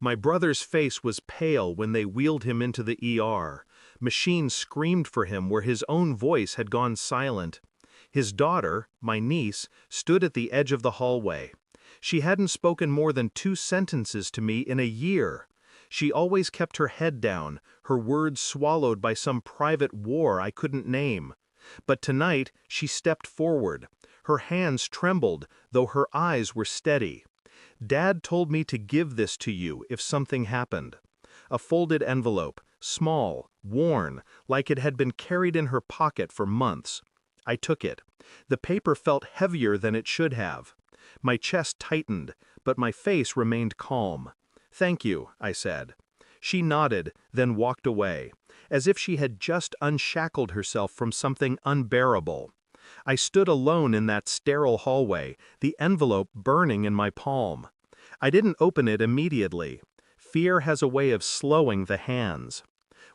My brother's face was pale when they wheeled him into the ER. Machines screamed for him where his own voice had gone silent. His daughter, my niece, stood at the edge of the hallway. She hadn't spoken more than 2 sentences to me in a year. She always kept her head down, her words swallowed by some private war I couldn't name. But tonight she stepped forward. Her hands trembled, though her eyes were steady. "Dad told me to give this to you if something happened." A folded envelope, small, worn, like it had been carried in her pocket for months. I took it. The paper felt heavier than it should have. My chest tightened, but my face remained calm. "Thank you," I said. She nodded, then walked away, as if she had just unshackled herself from something unbearable. I stood alone in that sterile hallway, the envelope burning in my palm. I didn't open it immediately. Fear has a way of slowing the hands.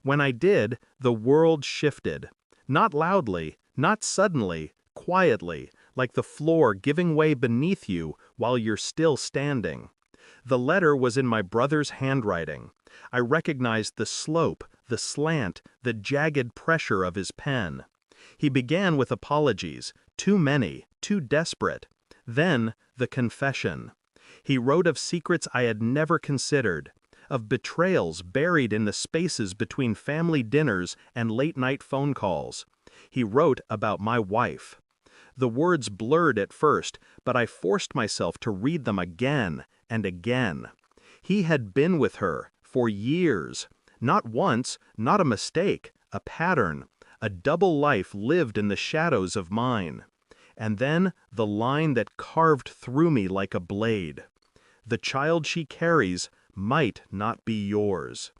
When I did, the world shifted. Not loudly, not suddenly, quietly, like the floor giving way beneath you while you're still standing. The letter was in my brother's handwriting. I recognized the slope, the slant, the jagged pressure of his pen. He began with apologies, too many, too desperate. Then, the confession. He wrote of secrets I had never considered, of betrayals buried in the spaces between family dinners and late-night phone calls. He wrote about my wife. The words blurred at first, but I forced myself to read them again and again. He had been with her for years. Not once, not a mistake, a pattern, a double life lived in the shadows of mine. And then the line that carved through me like a blade. "The child she carries might not be yours."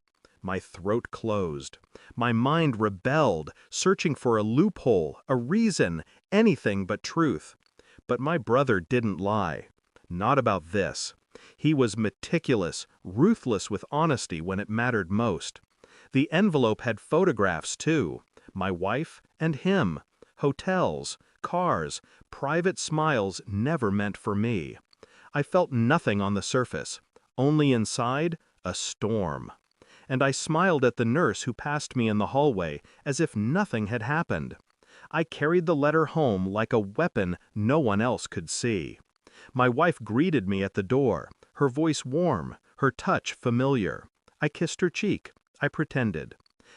My throat closed. My mind rebelled, searching for a loophole, a reason, anything but truth. But my brother didn't lie. Not about this. He was meticulous, ruthless with honesty when it mattered most. The envelope had photographs too. My wife and him. Hotels, cars, private smiles never meant for me. I felt nothing on the surface. Only inside, a storm. And I smiled at the nurse who passed me in the hallway, as if nothing had happened. I carried the letter home like a weapon no one else could see. My wife greeted me at the door, her voice warm, her touch familiar. I kissed her cheek. I pretended.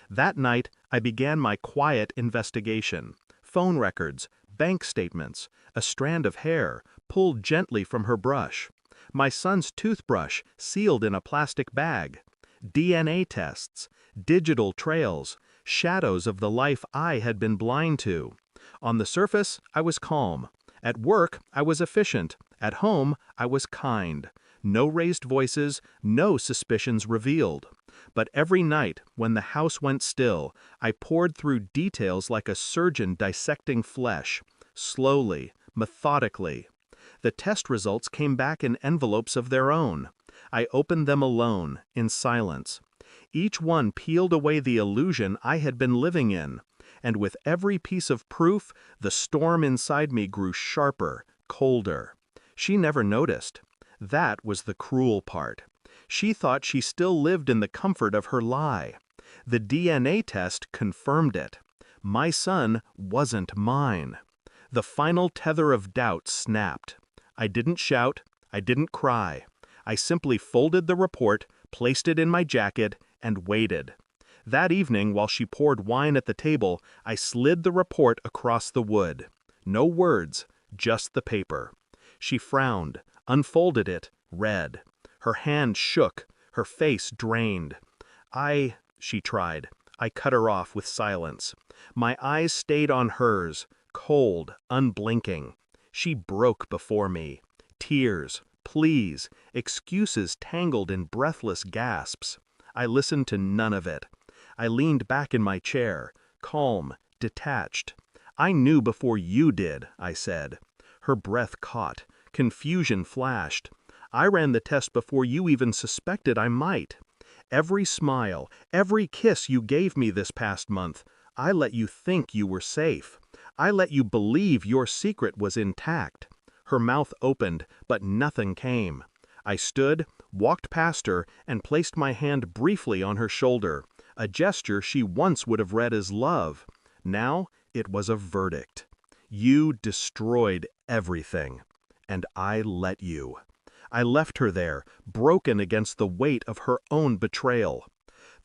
That night, I began my quiet investigation. Phone records, bank statements, a strand of hair, pulled gently from her brush. My son's toothbrush, sealed in a plastic bag. DNA tests, digital trails, shadows of the life I had been blind to. On the surface, I was calm. At work, I was efficient. At home, I was kind. No raised voices, no suspicions revealed. But every night, when the house went still, I poured through details like a surgeon dissecting flesh, slowly, methodically. The test results came back in envelopes of their own. I opened them alone, in silence. Each one peeled away the illusion I had been living in, and with every piece of proof, the storm inside me grew sharper, colder. She never noticed. That was the cruel part. She thought she still lived in the comfort of her lie. The DNA test confirmed it. My son wasn't mine. The final tether of doubt snapped. I didn't shout. I didn't cry. I simply folded the report, placed it in my jacket, and waited. That evening, while she poured wine at the table, I slid the report across the wood. No words, just the paper. She frowned, unfolded it, read. Her hand shook, her face drained. She tried. I cut her off with silence. My eyes stayed on hers, cold, unblinking. She broke before me. Tears, pleas, excuses tangled in breathless gasps. I listened to none of it. I leaned back in my chair, calm, detached. "I knew before you did," I said. Her breath caught. Confusion flashed. "I ran the test before you even suspected I might. Every smile, every kiss you gave me this past month, I let you think you were safe. I let you believe your secret was intact." Her mouth opened, but nothing came. I stood, walked past her, and placed my hand briefly on her shoulder, a gesture she once would have read as love. Now it was a verdict. You destroyed everything, and I let you. I left her there, broken against the weight of her own betrayal.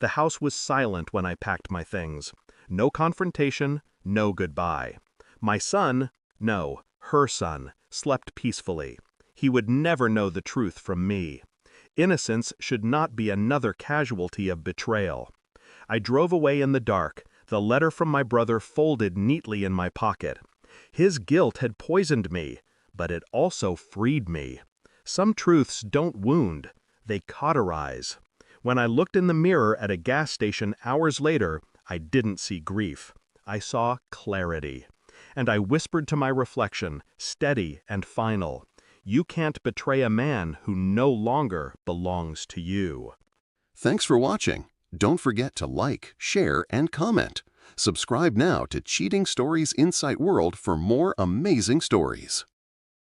The house was silent when I packed my things. No confrontation, no goodbye. My son, no, her son, slept peacefully. He would never know the truth from me. Innocence should not be another casualty of betrayal. I drove away in the dark, the letter from my brother folded neatly in my pocket. His guilt had poisoned me, but it also freed me. Some truths don't wound, they cauterize. When I looked in the mirror at a gas station hours later, I didn't see grief. I saw clarity. And I whispered to my reflection, steady and final, you can't betray a man who no longer belongs to you. Thanks for watching. Don't forget to like, share, and comment. Subscribe now to Cheating Stories Insight World for more amazing stories.